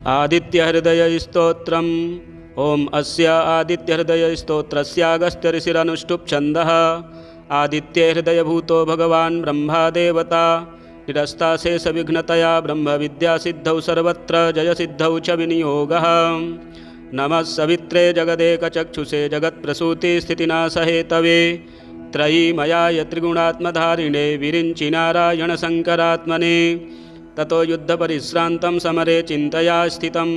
आदित्यहृदयस्तोत्रम्। ओम अस्य आदित्यहृदयस्तोत्रस्य ऋषिरनुष्टुप् छन्दः। आदित्ये हृदयभूतो भगवान् ब्रह्मा देवता निरस्ताशेषविघ्नतया ब्रह्मविद्यासिद्धौ सर्वत्र जयसिद्धौ च विनियोगः। नमः सवित्रे जगदेकचक्षुषे जगत्प्रसूतिस्थितिनाशहेतवे त्रयीमयाय त्रिगुणात्मधारिणे विरिञ्चि नारायणशङ्करात्मने। ततो युद्धपरिश्रान्तं समरे चिन्तया स्थितं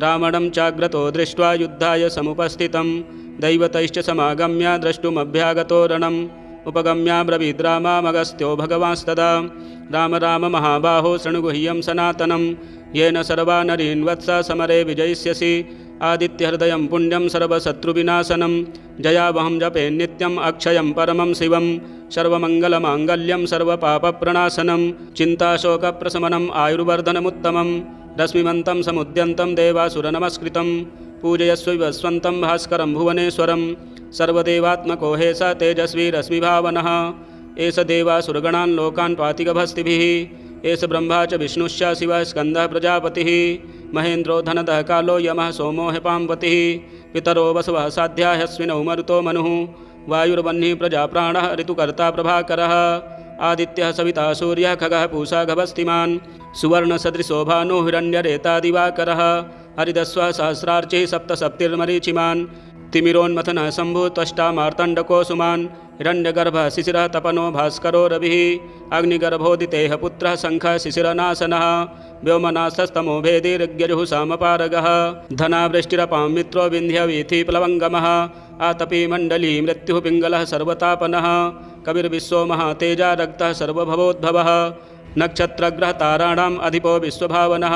रावणं चाग्रतो दृष्ट्वा युद्धाय समुपस्थितं दैवतैश्च समागम्य द्रष्टुमभ्यागतो रणम् उपगम्याब्रवीद्रामामगस्त्यो भगवांस्तदा राम राम महाबाहो शृणुगुह्यं सनातनं येन सर्वा नरीन् वत्स समरे विजयिष्यसि। आदित्यहृदयं पुण्यं सर्वशत्रुविनाशनं जयावहं जपे नित्यम् अक्षयं परमं शिवं सर्वमङ्गलमाङ्गल्यं सर्वपापप्रणाशनं चिन्ताशोकप्रशमनम् आयुर्वर्धनमुत्तमं रश्मिमन्तं समुद्यन्तं देवासुरनमस्कृतं पूजयस्व विवस्वन्तं भास्करं भुवनेश्वरं सर्वदेवात्मको हे स तेजस्वी रश्मिभावनः। एष देवासुरगणान् लोकान् पातिगभस्तिभिः एष ब्रह्मा च विष्णुश्च शिवः स्कन्दः प्रजापतिः महेन्द्रो धनदः कालो यमः सोमो हेपाम्पतिः पितरो वसवः साध्या ह्यश्विनौ मरुतो मनुः वायुर्वह्निः प्रजाप्राणः ऋतुकर्ता प्रभाकरः आदित्यः सविता सूर्यः खगः पूषा गभस्तिमान् सुवर्णसदृशो भानुः हिरण्यरेतादिवाकरः हरिदस्वः सहस्रार्चिः सप्तसप्तिर्मरीचिमान् तिमिरोन्मथनः शम्भुः त्वष्टा मार्तण्डको सुमान् हिरण्यगर्भः शिशिरः तपनो भास्करो रविः अग्निगर्भोदितेः पुत्रः शङ्खः शिशिरनाशनः व्योमनाशस्तमो भेदी ऋग्यजुः सामपारगः धनावृष्टिरपां मित्रो विन्ध्यवीथि प्लवङ्गमः आतपी मण्डली मृत्युः पिङ्गलः सर्वतापनः कविर्विश्वो महातेजा रक्तः सर्वभवोद्भवः नक्षत्रग्रहताराणाम् अधिपो विश्वभावनः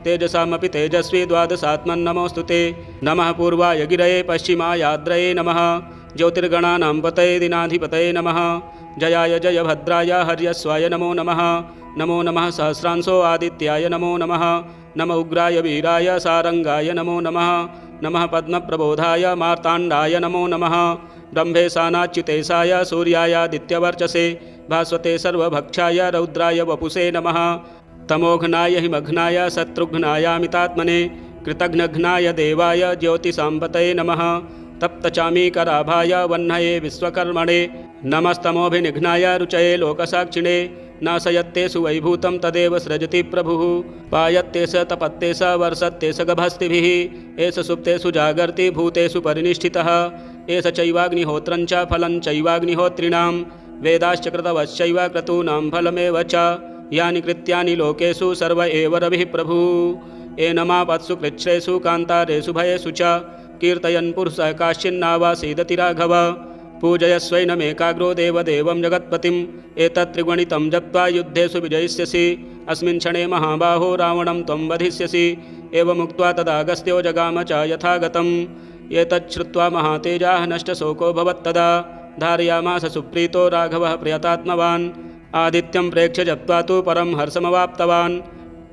तेजसामपि तेजस्वी द्वादशात्मन्नमोऽस्तु ते। नमः पूर्वाय गिरये पश्चिमायाद्रये नमः ज्योतिर्गणानां पतये दिनाधिपतये नमः जयाय जयभद्राय हर्यस्वाय नमो नमः। नमो नमः सहस्रांशो आदित्याय नमो नमः नमः उग्राय वीराय सारंगाय नमो नमः नमः पद्मप्रबोधाय मार्ताण्डाय नमो नमः ब्रह्मेशानाच्युतेशाय सूर्यायादित्यवर्चसे भास्वते सर्वभक्षाय रौद्राय वपुषे नमः तमोघ्नाय हिमघ्नाय शत्रुघ्नायामितात्मने कृतघ्नघ्नाय देवाय ज्योतिषाम्पतये नमः तप्तचामीकराभाय वह्नये विश्वकर्मणे नमस्तमोभिनिघ्नाय रुचये लोकसाक्षिणे नाशयत्तेषु वैभूतं तदेव सृजति प्रभुः पायत्तेष तपत्तेष वर्षत्तेष गभस्तिभिः एष सुप्तेषु जागर्ति भूतेषु परिनिष्ठितः एष चैवाग्निहोत्रं च फलं चैवाग्निहोत्रिणां वेदाश्च कृतवश्चैव क्रतूनां फलमेव च यानि कृत्यानि लोकेषु सर्व एव रविः प्रभुः एनमापत्सु कृच्छ्रेषु कान्तारेषु भयेषु च कीर्तयन् पुरुषः काश्चिन्नावासीदति राघव पूजयस्वैनमेकाग्रो देवदेवं जगत्पतिम् एतत्त्रिगुणितं जप्त्वा युद्धेषु विजयिष्यसि अस्मिन् क्षणे महाबाहो रावणं त्वं वधिष्यसि एवमुक्त्वा तदागस्त्यो जगाम च यथागतम् एतच्छ्रुत्वा महातेजाः नष्टशोको भवत्तदा धारयामास सुप्रीतो राघवः प्रयतात्मवान् आदित्यं प्रेक्ष्य जप्त्वा तु परं हर्षमवाप्तवान्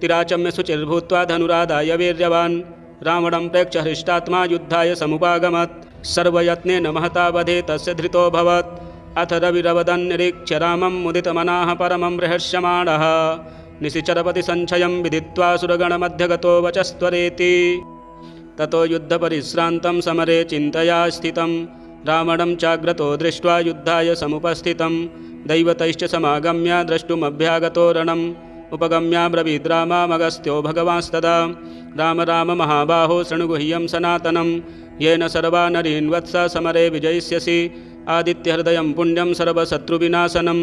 तिराचम्य शुचिर्भूत्वा धनुरादाय वीर्यवान् रावणं प्रेक्ष्य हृष्टात्मा युद्धाय समुपागमत् सर्वयत्नेन महता वधे तस्य धृतोऽभवत् अथ रविरवदन् निरीक्ष्य रामं मुदितमनाः परमं रहस्यमाणः निशिचरपति संशयं विदित्वा सुरगणमध्यगतो वचस्त्वरेति ततो युद्धपरिश्रान्तं समरे चिन्तया स्थितं रावणं चाग्रतो दृष्ट्वा युद्धाय समुपस्थितं दैवतैश्च समागम्य द्रष्टुमभ्यागतो रणम् उपगम्याब्रवीद्रामामगस्त्यो भगवांस्तदा राम राम महाबाहो शृणुगुह्यं सनातनं येन सर्वा नरीन् वत्स समरे विजयिष्यसि। आदित्यहृदयं पुण्यं सर्वशत्रुविनाशनं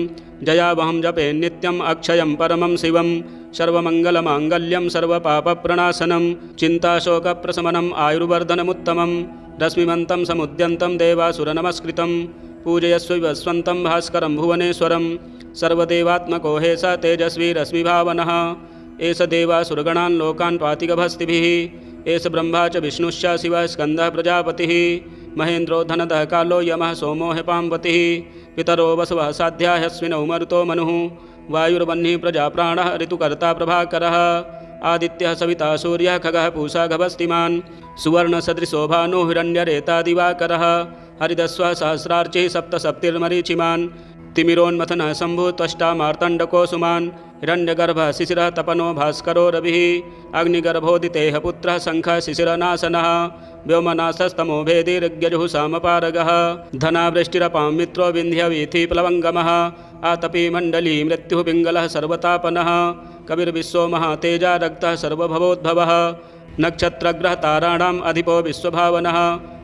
जयावहं जपे नित्यम् अक्षयं परमं शिवं सर्वमङ्गलमाङ्गल्यं सर्वपापप्रणाशनं चिन्ताशोकप्रशमनम् आयुर्वर्धनमुत्तमं रश्मिमन्तं समुद्यन्तं देवासुरनमस्कृतं पूजयस्व विवस्वन्तं भास्करं भुवनेश्वरं सर्वदेवात्मको हे स तेजस्वी रश्मिभावनः एष देवासुरगणान् लोकान् पातिगभस्तिभिः एष ब्रह्मा च विष्णुश्च शिवः स्कन्दः प्रजापतिः महेन्द्रो धनदः कालो यमः सोमो हेपाम्पतिः पितरो वसवः साध्या ह्यश्विनौ मरुतो मनुः वायुर्वह्निः प्रजाप्राणः ऋतुकर्ता प्रभाकरः आदित्यः सविता सूर्यः खगः पूषा गभस्तिमान् सुवर्णसदृशो भानुः हिरण्यरेतादिवाकरः हरिदस्वः सहस्रार्चिः सप्तसप्तिर्मरीचिमान् तिमिरोन्मथनः शम्भुः त्वष्टा मार्तण्डको सुमान् हिरण्यगर्भः शिशिरः तपनो भास्करो रविः अग्निगर्भोदितेः पुत्रः शङ्खः शिशिरनाशनः व्योमनाशस्तमो भेदिर्यजुः सामपारगः धनावृष्टिरपां मित्रो विन्ध्यवीथि प्लवङ्गमः आतपी मण्डली मृत्युः पिङ्गलः सर्वतापनः कविर्विश्वो महातेजा रक्तः सर्वभवोद्भवः नक्षत्रग्रहताराणाम् अधिपो विश्वभावनः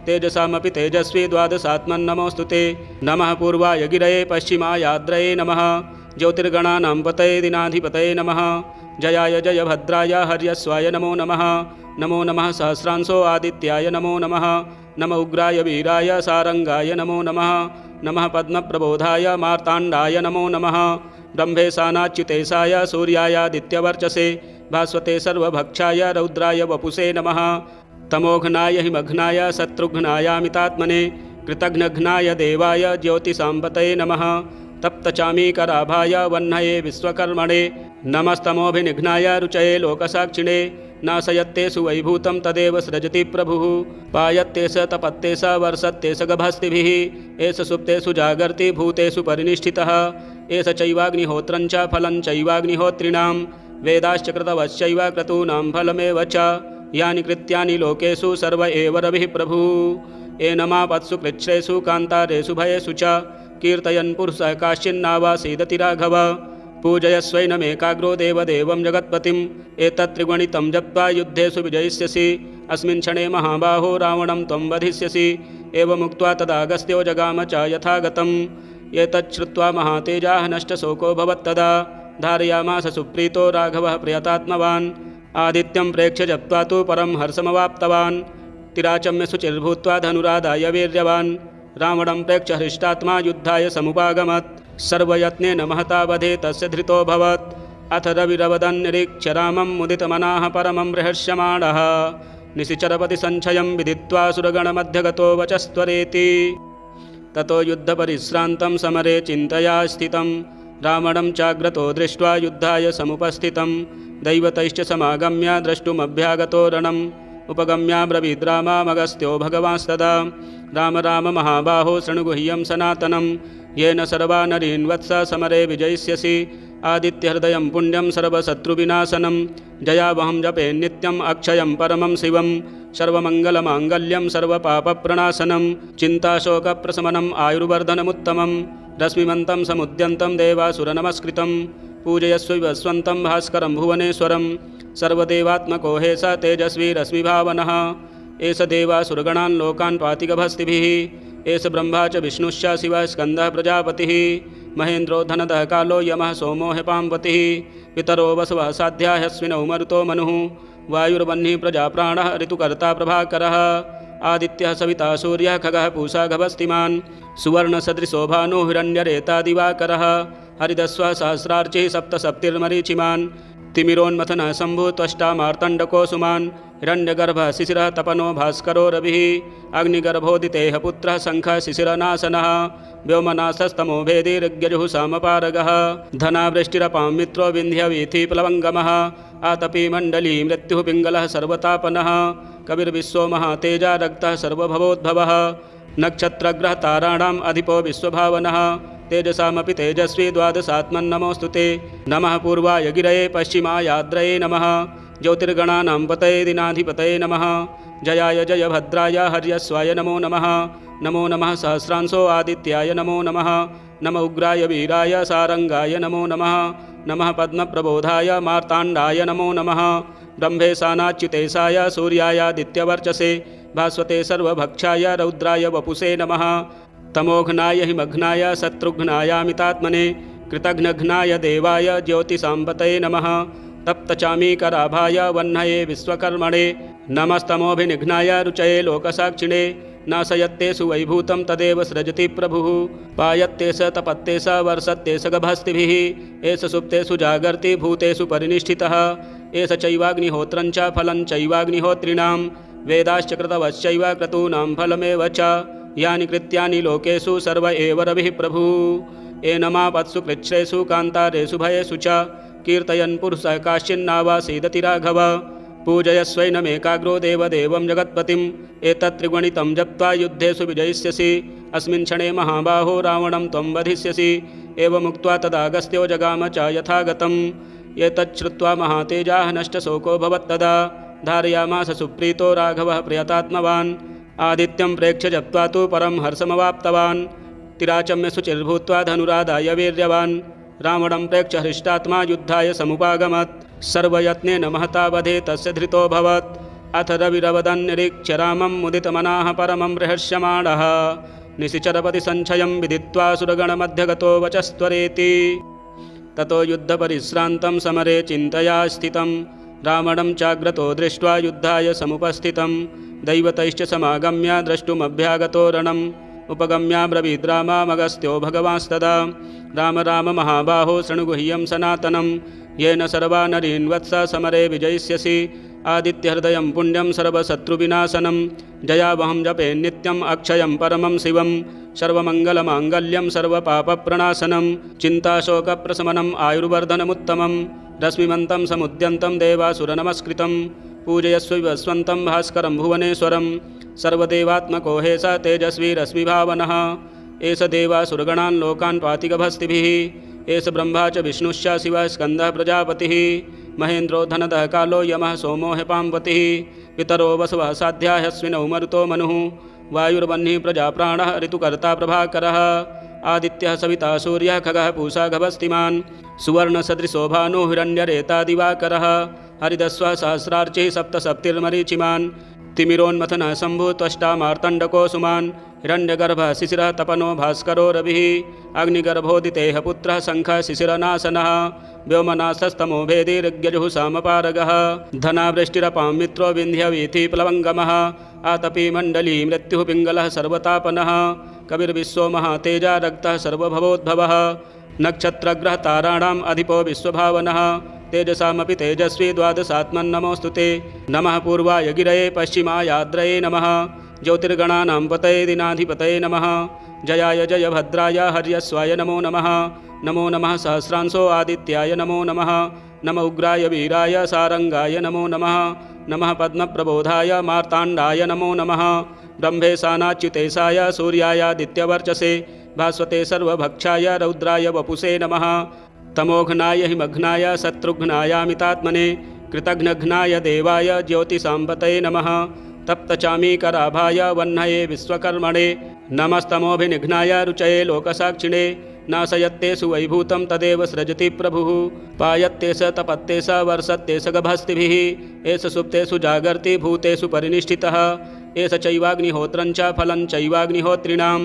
तेजसामपि तेजस्वी द्वादशात्मन्नमोऽस्तु ते नमः पूर्वाय गिरये पश्चिमायाद्रये नमः ज्योतिर्गणानां पतये दिनाधिपतये नमः जयाय जयभद्राय हर्यस्वाय नमो नमः नमो नमः सहस्रांशो आदित्याय नमो नमः नमः उग्राय वीराय सारंगाय नमो नमः नमः पद्मप्रबोधाय मार्ताण्डाय नमो नमः ब्रह्मेशानाच्युतेशाय सूर्यायादित्यवर्चसे भास्वते सर्वभक्षाय रौद्राय वपुषे नमः तमोघ्नाय हिमघ्नाय शत्रुघ्नायामितात्मने कृतघ्नघ्नाय देवाय ज्योतिषाम्पतये नमः तप्तचामीकराभाय वह्नये विश्वकर्मणे नमस्तमोभिनिघ्नाय रुचये लोकसाक्षिणे नाशयत्तेषु वैभूतं तदेव सृजति प्रभुः पायत्तेष तपत्तेष वर्षत्तेष गभस्तिभिः एष सुप्तेषु जागर्ति भूतेषु परिनिष्ठितः एष चैवाग्निहोत्रं च फलं चैवाग्निहोत्रिणां वेदाश्च कृतवश्चैव क्रतूनां फलमेव च यानि कृत्यानि लोकेषु सर्व एव रविः प्रभुः एनमापत्सु कृच्छ्रेषु कान्तारेषु भयेषु च कीर्तयन् पुरुषः काश्चिन्नावासीदति राघव पूजयस्वैनमेकाग्रो देवदेवं जगत्पतिम् एतत्त्रिगुणितं जप्त्वा युद्धेषु विजयिष्यसि अस्मिन् क्षणे महाबाहो रावणं त्वं वधिष्यसि एवमुक्त्वा तदागस्त्यो जगाम च यथागतम् एतच्छ्रुत्वा महातेजाः नष्टशोको भवत्तदा धारयामास सुप्रीतो राघवः प्रियतात्मवान् आदित्यं प्रेक्ष्य जप्त्वा तु परं हर्षमवाप्तवान् तिराचम्य शुचिर्भूत्वा धनुरादाय वीर्यवान् रावणं प्रेक्ष्य हृष्टात्मा युद्धाय समुपागमत् सर्वयत्नेन महता वधे तस्य धृतोऽभवत् अथ रविरवदन्निरीक्ष्य रामं मुदितमनाः परमं बृहर्ष्यमाणः निशिचरपति सञ्चयं विदित्वा सुरगणमध्यगतो वचस्त्वरेति ततो युद्धपरिश्रान्तं समरे चिन्तया स्थितं रावणं चाग्रतो दृष्ट्वा युद्धाय समुपस्थितं दैवतैश्च समागम्य द्रष्टुमभ्यागतो रणम् उपगम्याब्रवीद्रामामगस्त्यो भगवांस्तदा राम राम महाबाहो शृणुगुह्यं सनातनं येन सर्वा नरीन् वत्स समरे विजयिष्यसि आदित्यहृदयं पुण्यं सर्वशत्रुविनाशनं जयावहं जपे नित्यम् अक्षयं परमं शिवं सर्वमङ्गलमाङ्गल्यं सर्वपापप्रणाशनं चिन्ताशोकप्रशमनम् आयुर्वर्धनमुत्तमं रश्मिमन्तं समुद्यन्तं देवासुरनमस्कृतं पूजयस्व विवस्वन्तं भास्करं भुवनेश्वरं सर्वदेवात्मको हे स तेजस्वी रश्मिभावनः एष देवासुरगणान् लोकान् पाति गभस्तिभिः एष ब्रह्मा च विष्णुश्च शिवः स्कन्दः प्रजापतिः महेन्द्रो धनदः कालो यमः सोमो ह्यपाम्पतिः पितरो वसवः साध्या ह्यस्विनौ मरुतो मनुः वायुर्वह्निः प्रजाप्राणः ऋतुकर्ता प्रभाकरः आदित्यः सविता सूर्यः खगः पूषा गभस्तिमान् सुवर्णसदृशो भानुः हिरण्यरेता दिवाकरः हरिदस्वः सहस्रार्चिः सप्तसप्तिर्मरीचिमान् तिमिरोन्मथनः शम्भुः त्वष्टा मार्तण्डको सुमान् हिरण्यगर्भः शिशिरः तपनो भास्करो रविः अग्निगर्भोदितेः पुत्रः शङ्खः शिशिरनाशनः व्योमनाशस्तमो भेदिर्यजुः सामपारगः धनावृष्टिरपां मित्रो विन्ध्यवीथि प्लवङ्गमः आतपी मण्डली मृत्युः पिङ्गलः सर्वतापनः कविर्विश्वो महातेजा रक्तः सर्वभवोद्भवः नक्षत्रग्रहताराणाम् अधिपो विश्वभावनः तेजसामपि तेजस्वी द्वादशात्मन्नमोऽस्तु ते नमः पूर्वाय गिरये पश्चिमायाद्रये नमः ज्योतिर्गणानां पतये दिनाधिपतये नमः जयाय जयभद्राय हर्यस्वाय नमो नमः नमो नमः सहस्रांशो आदित्याय नमो नमः नमः उग्राय वीराय सारंगाय नमो नमः नमः पद्मप्रबोधाय मार्ताण्डाय नमो नमः ब्रह्मेशानाच्युतेशाय सूर्यायादित्यवर्चसे भास्वते सर्वभक्षाय रौद्राय वपुषे नमः तमोघ्नाय हिमघ्नाय शत्रुघ्नायामितात्मने कृतघ्नघ्नाय देवाय ज्योतिषाम्पतये नमः तप्तचामीकराभाय वह्नये विश्वकर्मणे नमस्तमोभिनिघ्नाय रुचये लोकसाक्षिणे नाशयत्तेषु वैभूतं तदेव सृजति प्रभुः पायत्तेष तपत्तेष वर्षत्तेष गभस्तिभिः एष सुप्तेषु जागर्ति भूतेषु परिनिष्ठितः एष चैवाग्निहोत्रं च फलं चैवाग्निहोत्रिणां वेदाश्च कृतवश्चैव क्रतूनां फलमेव च यानि कृत्यानि लोकेषु सर्व एव रविः प्रभुः एनमापत्सु कृच्छ्रेषु कान्तारेषु भयेषु च कीर्तयन् पुरुषः काश्चिन्नावासीदति राघव पूजयस्वैनमेकाग्रो देवदेवं जगत्पतिम् एतत्त्रिगुणितं जप्त्वा युद्धेषु विजयिष्यसि अस्मिन् क्षणे महाबाहो रावणं त्वं वधिष्यसि एवमुक्त्वा तदागस्त्यो जगाम च यथागतम् एतच्छ्रुत्वा महातेजाः नष्टशोको भवत्तदा धारयामास सुप्रीतो राघवः प्रयतात्मवान् आदित्यं प्रेक्ष्य जप्त्वा तु परं हर्षमवाप्तवान् तिराचम्य शुचिर्भूत्वा धनुरादाय वीर्यवान् रावणं प्रेक्ष्य हृष्टात्मा युद्धाय समुपागमत् सर्वयत्नेन महता वधे तस्य धृतोऽभवत् अथ रविरवदन् निरीक्ष्य रामं मुदितमनाः परमं रहस्यमाणः निशिचरपति संशयं विदित्वा सुरगणमध्यगतो वचस्त्वरेति ततो युद्धपरिश्रान्तं समरे चिन्तया स्थितं रावणं चाग्रतो दृष्ट्वा युद्धाय समुपस्थितं दैवतैश्च समागम्य द्रष्टुमभ्यागतो रणम् उपगम्याब्रवीद्रामामगस्त्यो भगवांस्तदा राम राम महाबाहो शृणुगुह्यं सनातनं येन सर्वा नरीन् वत्स समरे विजयिष्यसि आदित्यहृदयं पुण्यं सर्वशत्रुविनाशनं जयावहं जपे नित्यम् अक्षयं परमं शिवं सर्वमङ्गलमाङ्गल्यं सर्वपापप्रणाशनं चिन्ताशोकप्रशमनम् आयुर्वर्धनमुत्तमं रश्मिमन्तं समुद्यन्तं देवासुरनमस्कृतं पूजयस्व विवस्वन्तं भास्करं भुवनेश्वरं सर्वदेवात्मको हे स तेजस्वी रश्मिभावनः एष देवासुरगणान् लोकान् पातिगभस्तिभिः एष ब्रह्मा च विष्णुश्च शिवः स्कन्दः प्रजापतिः महेन्द्रो धनदः कालो यमः सोमो ह्यपाम्पतिः पितरो वसवः साध्या ह्यश्विनौ मरुतो मनुः वायुर्वह्निः प्रजाप्राणः ऋतुकर्ता प्रभाकरः आदित्यः सविता सूर्यः खगः पूषा गभस्तिमान् सुवर्णसदृशोभानो हिरण्यरेता दिवाकरः हरिदस्वः सहस्रार्चिः सप्तसप्तिर्मरीचिमान् तिमिरोन्मथनः शम्भुः त्वष्टा मार्तण्डको सुमान् हिरण्यगर्भः शिशिरः तपनो भास्करो रविः अग्निगर्भोदितेः पुत्रः शङ्खः शिशिरनाशनः व्योमनाशस्तमो भेदी ऋग्यजुः सामपारगः धनावृष्टिरपां मित्रो विन्ध्यवीथि प्लवङ्गमः आतपी मण्डली मृत्युः पिङ्गलः सर्वतापनः कविर्विश्वो महातेजा रक्तः सर्वभवोद्भवः नक्षत्रग्रह ताराणाम् अधिपो विश्वभावनः तेजसामपि तेजस्वी द्वादशात्मन्नमोऽस्तु ते नमः पूर्वाय गिरये पश्चिमायाद्रये नमः ज्योतिर्गणानां पतये दिनाधिपतये नमः जयाय जयभद्राय हर्यस्वाय नमो नमः नमो नमः सहस्रांशो आदित्याय नमो नमः नम उग्राय वीराय सारंगाय नमो नमः नमः पद्मप्रबोधाय मार्ताण्डाय नमो नमः ब्रह्मेशानाच्युतेशाय सूर्यायादित्यवर्चसे भास्वते सर्वभक्षाय रौद्राय वपुषे नमः तमोघ्नाय हिमघ्नाय शत्रुघ्नायामितात्मने कृतघ्नघ्नाय देवाय ज्योतिषाम्पतये नमः तप्तचामीकराभाय वह्नये विश्वकर्मणे नमस्तमोभिनिघ्नाय रुचये लोकसाक्षिणे नाशयत्तेषु वैभूतं तदेव सृजति प्रभुः पायत्ते स तपत्ते स वर्षत्ते स गभस्तिभिः एष सुप्तेषु जागर्ति भूतेषु परिनिष्ठितः एष चैवाग्निहोत्रं च फलं चैवाग्निहोत्रिणां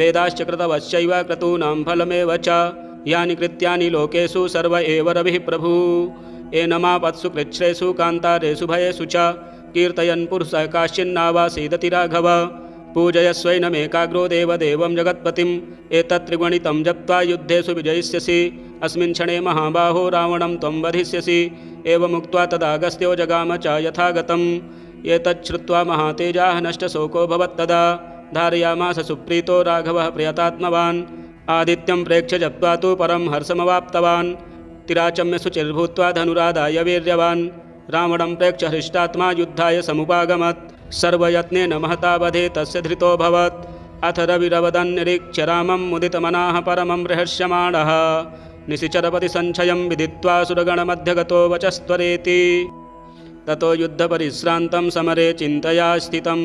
वेदाश्च कृतवश्चैव क्रतूनां फलमेव च यानि कृत्यानि लोकेषु सर्व एव रविः प्रभुः एनमापत्सु कृच्छ्रेषु कान्तारेषु भयेषु च कीर्तयन् पुरुषः काश्चिन्नावासीदति राघव पूजयस्वैनमेकाग्रो देवदेवं जगत्पतिम् एतत्त्रिगुणितं जप्त्वा युद्धेषु विजयिष्यसि अस्मिन् क्षणे महाबाहो रावणं त्वं वधिष्यसि एवमुक्त्वा तदागस्त्यो जगाम च यथागतम् एतच्छ्रुत्वा महातेजाः नष्टशोको भवत्तदा धारयामास सुप्रीतो राघवः प्रयतात्मवान् आदित्यं प्रेक्ष्य जप्त्वा तु परं हर्षमवाप्तवान् तिराचम्य शुचिर्भूत्वा धनुरादाय वीर्यवान् रावणं प्रेक्ष्य हृष्टात्मा युद्धाय समुपागमत् सर्वयत्नेन महता वधे तस्य धृतोऽभवत् अथ रविरवदन् निरीक्ष्य रामं मुदितमनाः परमं रहस्यमाणः निशिचरपति संशयं विदित्वा सुरगणमध्यगतो वचस्त्वरेति ततो युद्धपरिश्रान्तं समरे चिन्तया स्थितं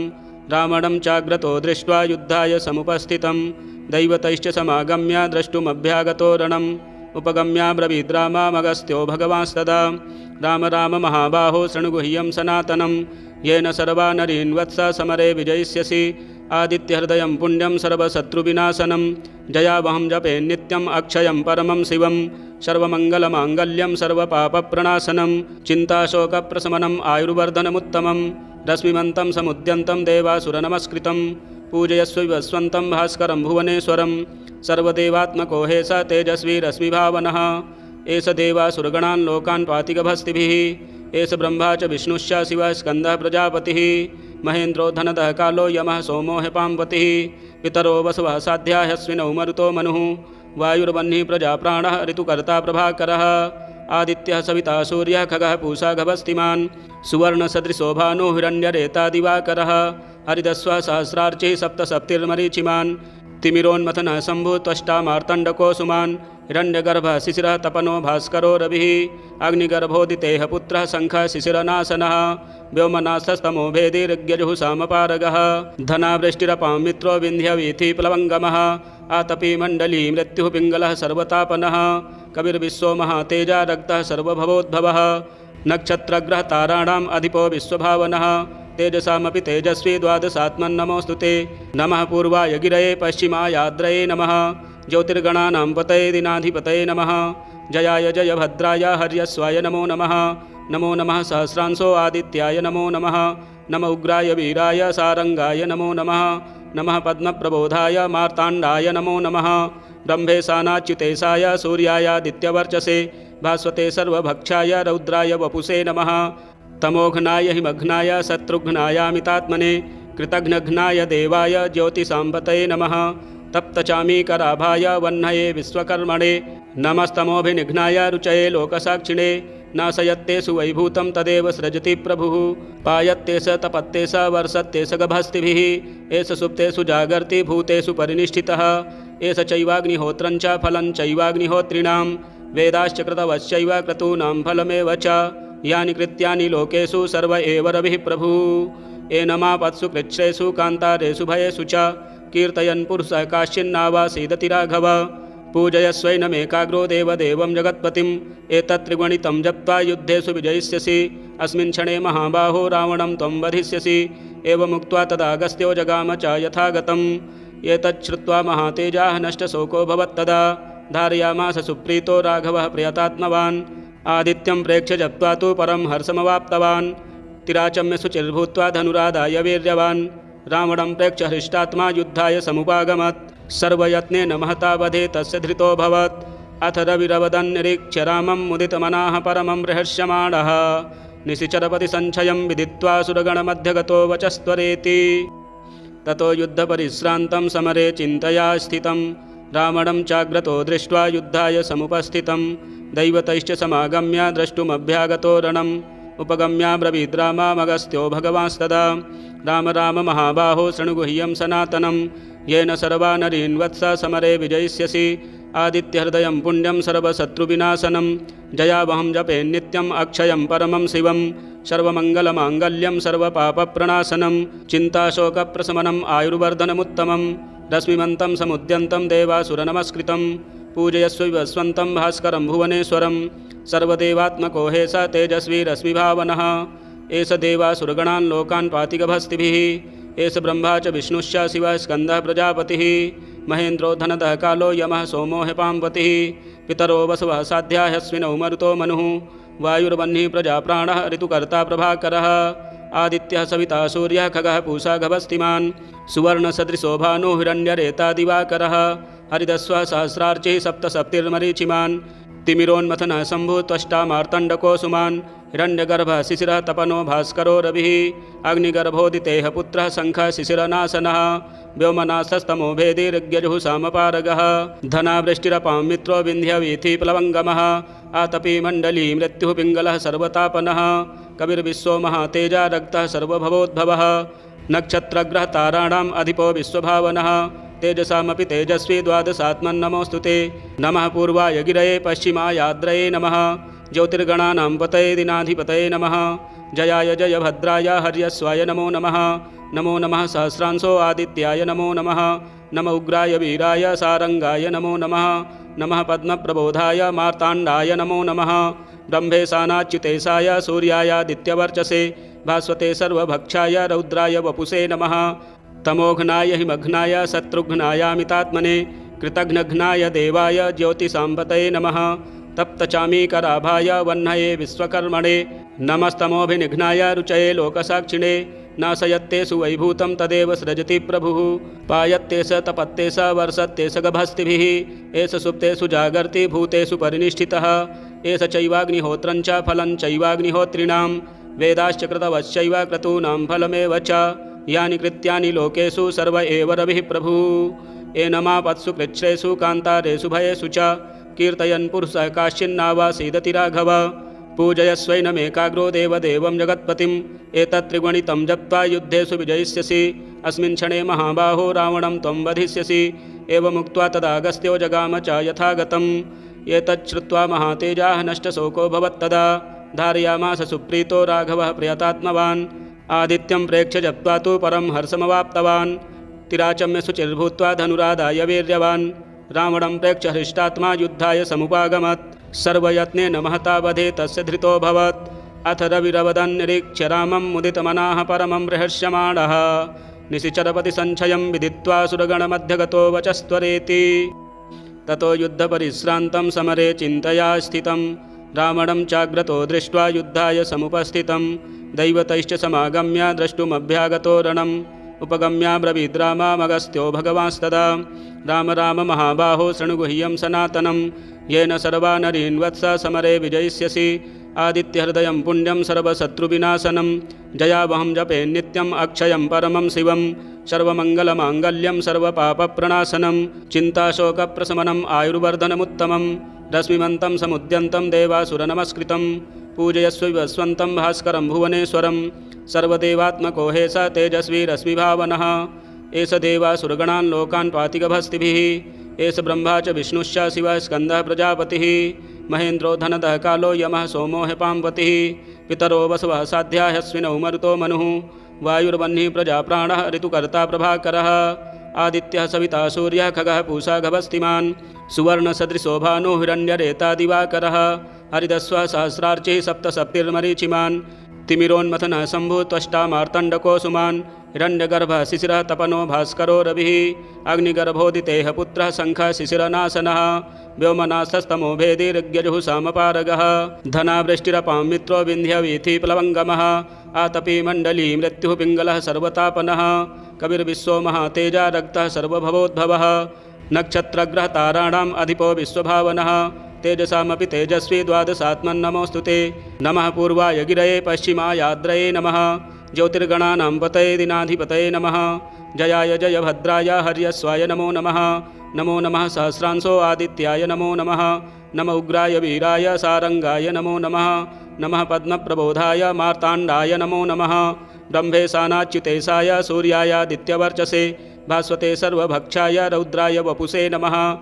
रावणं चाग्रतो दृष्ट्वा युद्धाय समुपस्थितं दैवतैश्च समागम्य द्रष्टुमभ्यागतो रणम् उपगम्याब्रवीद्रामामगस्त्यो भगवांस्तदा राम राम महाबाहो शृणुगुह्यं सनातनं येन सर्वा नरीन् वत्स समरे विजयिष्यसि आदित्यहृदयं पुण्यं सर्वशत्रुविनाशनं जयावहं जपे नित्यम् अक्षयं परमं शिवं सर्वमङ्गलमाङ्गल्यं सर्वपापप्रणाशनं चिन्ताशोकप्रशमनम् आयुर्वर्धनमुत्तमं रश्मिमन्तं समुद्यन्तं देवासुरनमस्कृतं पूजयस्व विवस्वन्तं भास्करं भुवनेश्वरं सर्वदेवात्मको हे स तेजस्वी रश्मिभावनः एष देवासुरगणान् लोकान् पातिगभस्तिभिः एष ब्रह्मा च विष्णुश्च शिवः स्कन्दः प्रजापतिः महेन्द्रो धनदः कालो यमः सोमो ह्यपाम्पतिः पितरो वसवः साध्या ह्यश्विनौ मरुतो मनुः वायुर्वह्निः प्रजाप्राणः ऋतुकर्ता प्रभाकरः आदित्यः सविता सूर्यः खगः पूषा गभस्तिमान् सुवर्णसदृशोभानो हिरण्यरेता दिवाकरः हरिदस्वः सहस्रार्चिः सप्तसप्तिर्मरीचिमान् तिमिरोन्मथनः शम्भुः त्वष्टा मार्तण्डको सुमान् हिरण्यगर्भः शिशिरः तपनो भास्करो रविः अग्निगर्भोदितेः पुत्रः शङ्खः शिशिरनाशनः व्योमनाशस्तमो भेदिर्यजुः सामपारगः धनावृष्टिरपां मित्रो विन्ध्यवीथि प्लवङ्गमः आतपी मण्डली मृत्युः पिङ्गलः सर्वतापनः कविर्विश्वो महातेजा रक्तः सर्वभवोद्भवः नक्षत्रग्रहताराणाम् अधिपो विश्वभावनः तेजसामपि तेजस्वी द्वादशात्मन्नमोऽस्तु ते नमः पूर्वाय गिरये पश्चिमायाद्रये नमः ज्योतिर्गणानां पतये दिनाधिपतये नमः जयाय जयभद्राय हर्यस्वाय नमो नमः नमो नमः सहस्रांशो आदित्याय नमो नमः नमः उग्राय वीराय सारंगाय नमो नमः नमः पद्मप्रबोधाय मार्ताण्डाय नमो नमः ब्रह्मेशानाच्युतेशाय सूर्यायादित्यवर्चसे भास्वते सर्वभक्षाय रौद्राय वपुषे नमः तमोघ्नाय हिमघ्नाय शत्रुघ्नायामितात्मने कृतघ्नघ्नाय देवाय ज्योतिषाम्पतये नमः तप्तचामीकराभाय वह्नये विश्वकर्मणे नमस्तमोभिनिघ्नाय रुचये लोकसाक्षिणे नाशयत्तेषु वैभूतं तदेव सृजति प्रभुः पायत्तेष तपत्तेष वर्षत्तेष गभस्तिभिः एष सुप्तेषु जागर्ति भूतेषु परिनिष्ठितः एष चैवाग्निहोत्रं च फलं चैवाग्निहोत्रिणां वेदाश्च कृतवश्चैव क्रतूनां फलमेव च यानि कृत्यानि लोकेषु सर्व एव रविः प्रभुः एनमापत्सु कृच्छ्रेषु कान्तारेषु भयेषु च कीर्तयन् पुरुषः काश्चिन्नावासीदति राघव पूजयस्वैनमेकाग्रो देवदेवं जगत्पतिम् एतत्त्रिगुणितं जप्त्वा युद्धेषु विजयिष्यसि अस्मिन् क्षणे महाबाहो रावणं त्वं वधिष्यसि एवमुक्त्वा तदागस्त्यो जगाम च यथागतम् एतच्छ्रुत्वा महातेजाः नष्टशोको भवत्तदा धारयामास सुप्रीतो राघवः प्रियतात्मवान् आदित्यं प्रेक्ष्य जप्त्वा तु परं हर्षमवाप्तवान् तिराचम्य शुचिर्भूत्वा धनुरादाय वीर्यवान् रावणं प्रेक्ष्य हृष्टात्मा युद्धाय समुपागमत् सर्वयत्नेन महता वधे तस्य धृतोऽभवत् अथ रविरवदन्निरीक्ष्य रामं मुदितमनाः परमं रहस्यमाणः निशिचरपति संशयं विदित्वा सुरगणमध्यगतो वचस्त्वरेति ततो युद्धपरिश्रान्तं समरे चिन्तया स्थितं रावणं चाग्रतो दृष्ट्वा युद्धाय समुपस्थितं दैवतैश्च समागम्य द्रष्टुमभ्यागतो रणम् उपगम्याब्रवीद्रामामगस्त्यो भगवांस्तदा राम राम महाबाहो शृणुगुह्यं सनातनं येन सर्वा नरीन् वत्स समरे विजयिष्यसि आदित्यहृदयं पुण्यं सर्वशत्रुविनाशनं जयावहं जपे नित्यम् अक्षयं परमं शिवं सर्वमङ्गलमाङ्गल्यं सर्वपापप्रणाशनं चिन्ताशोकप्रशमनम् आयुर्वर्धनमुत्तमं रश्मिमन्तं समुद्यन्तं देवासुरनमस्कृतं पूजयस्व विवस्वन्तं भास्करं भुवनेश्वरं सर्वदेवात्मको हे स तेजस्वी रश्मिभावनः एष देवासुरगणान् लोकान् पाति गभस्तिभिः एष ब्रह्मा च विष्णुश्च शिवः स्कन्दः प्रजापतिः महेन्द्रो धनदः कालो यमः सोमो ह्यपाम्पतिः पितरो वसवः साध्या ह्यस्विनौ मरुतो मनुः वायुर्वह्निः प्रजाप्राणः ऋतुकर्ता प्रभाकरः आदित्यः सविता सूर्यः खगः पूषा गभस्तिमान् सुवर्णसदृशो भानुः हिरण्यरेता दिवाकरः हरिदस्वः सहस्रार्चिः सप्तसप्तिर्मरीचिमान् तिमिरोन्मथनः शम्भुः त्वष्टा मार्तण्डको सुमान् हिरण्यगर्भः शिशिरः तपनो भास्करो रविः अग्निगर्भोदितेः पुत्रः शङ्खः शिशिरनाशनः व्योमनाशस्तमो भेदिर्यजुः सामपारगः धनावृष्टिरपां मित्रो विन्ध्यवीथि प्लवङ्गमः आतपी मण्डली मृत्युः पिङ्गलः सर्वतापनः कविर्विश्वो महातेजा रक्तः सर्वभवोद्भवः नक्षत्रग्रहताराणाम् अधिपो विश्वभावनः तेजसामपि तेजस्वी द्वादशात्मन्नमोऽस्तु ते नमः पूर्वाय गिरये पश्चिमायाद्रये नमः ज्योतिर्गणानां पतये दिनाधिपतये नमः जयाय जयभद्राय हर्यस्वाय नमो नमः नमो नमः सहस्रांशो आदित्याय नमो नमः नमः उग्राय वीराय सारंगाय नमो नमः नमः पद्मप्रबोधाय मार्ताण्डाय नमो नमः ब्रह्मेशानाच्युतेशाय सूर्यायादित्यवर्चसे भास्वते सर्वभक्षाय रौद्राय वपुषे नमः तमोघ्नाय हिमघ्नाय शत्रुघ्नायामितात्मने कृतघ्नघ्नाय देवाय ज्योतिषाम्पतये नमः तप्तचामीकराभाय वह्नये विश्वकर्मणे नमस्तमोभिनिघ्नाय रुचये लोकसाक्षिणे नाशयत्तेषु वैभूतं तदेव सृजति प्रभुः पायत्तेष तपत्तेष वर्षत्तेष गभस्तिभिः एष सुप्तेषु जागर्ति भूतेषु परिनिष्ठितः एष चैवाग्निहोत्रं च फलं चैवाग्निहोत्रिणां वेदाश्च कृतवश्चैव क्रतूनां फलमेव च यानि कृत्यानि लोकेषु सर्व एव रविः प्रभुः एनमापत्सु कृच्छ्रेषु कान्तारेषु भयेषु च कीर्तयन् पुरुषः काश्चिन्नावासीदति राघव पूजयस्वैनमेकाग्रो देवदेवं जगत्पतिम् एतत्त्रिगुणितं जप्त्वा युद्धेषु विजयिष्यसि अस्मिन् क्षणे महाबाहो रावणं त्वं वधिष्यसि। एवमुक्त्वा तदागस्त्यो जगाम च यथागतम्। एतच्छ्रुत्वा महातेजाः नष्टशोको भवत्तदा धारयामास सुप्रीतो राघवः प्रयतात्मवान्। आदित्यं प्रेक्ष्य जप्त्वा तु परं हर्षमवाप्तवान्। तिराचम्य शुचिर्भूत्वा धनुरादाय वीर्यवान्। रावणं प्रेक्ष्य हृष्टात्मा युद्धाय समुपागमत्। सर्वयत्नेन महता वधे तस्य धृतोऽभवत्। अथ रविरवदन् निरीक्ष्य रामं मुदितमनाः परमं रहस्यमाणः। निशिचरपतिसञ्चयं विदित्वा सुरगणमध्यगतो वचस्त्वरेति। ततो युद्धपरिश्रान्तं समरे चिन्तया स्थितं रावणं चाग्रतो दृष्ट्वा युद्धाय समुपस्थितं। दैवतैश्च समागम्य द्रष्टुमभ्यागतो रणम्। उपगम्याब्रवीद् रामामगस्त्यो भगवांस्तदा राम राम महाबाहो शृणुगुह्यं सनातनं। येन सर्वा नरीन् वत्स समरे विजयिष्यसि। आदित्यहृदयं पुण्यं सर्वशत्रुविनाशनं। जयावहं जपे नित्यम् अक्षयं परमं शिवं। सर्वमङ्गलमाङ्गल्यं सर्वपापप्रणाशनं। चिन्ताशोकप्रशमनम् आयुर्वर्धनमुत्तमं। रश्मिमन्तं समुद्यन्तं देवासुरनमस्कृतं। पूजयस्व विवस्वन्तं भास्करं भुवनेश्वरं। सर्वदेवात्मको हे स तेजस्वी रश्मिभावनः। एष देवासुरगणान् लोकान् पातिगभस्तिभिः। एष ब्रह्मा च विष्णुश्च शिवः स्कन्दः प्रजापतिः। महेन्द्रो धनदः कालो यमः सोमो ह्यपाम्पतिः। पितरो वसवः साध्या ह्यश्विनौ मरुतो मनुः। वायुर्वह्निः प्रजाप्राणः ऋतुकर्ता प्रभाकरः। आदित्यः सविता सूर्यः खगः पूषा गभस्तिमान्। सुवर्णसदृशो भानुः हिरण्यरेता दिवाकरः। हरिदस्वः सहस्रार्चिः सप्तसप्तिर्मरीचिमान्। तिमिरोन्मथनः शम्भुः त्वष्टा मार्तण्डको सुमान्। हिरण्यगर्भः शिशिरः तपनो भास्करो रविः। अग्निगर्भोदितेः पुत्रः शङ्खः शिशिरनाशनः। व्योमनाशस्तमो भेदी ऋग्यजुः सामपारगः। धनावृष्टिरपां मित्रो विन्ध्यवीथि प्लवङ्गमः। आतपी मण्डली मृत्युः पिङ्गलः सर्वतापनः। कविर्विश्वो महातेजा रक्तः सर्वभवोद्भवः। नक्षत्रग्रहताराणाम् अधिपो विश्वभावनः। तेजसामपि तेजस्वी द्वादशात्मन्नमोऽस्तु ते। नमः पूर्वाय गिरये पश्चिमायाद्रये नमः। ज्योतिर्गणानां पतये दिनाधिपतये नमः। जयाय जयभद्राय हर्यस्वाय नमो नमः। नमो नमः सहस्रांशो आदित्याय नमो नमः। नम उग्राय वीराय सारंगाय नमो नमः। नमः पद्मप्रबोधाय मार्ताण्डाय नमो नमः। ब्रह्मेशानाच्युतेशाय सूर्यायादित्यवर्चसे भास्वते सर्वभक्षाय रौद्राय वपुषे नमः।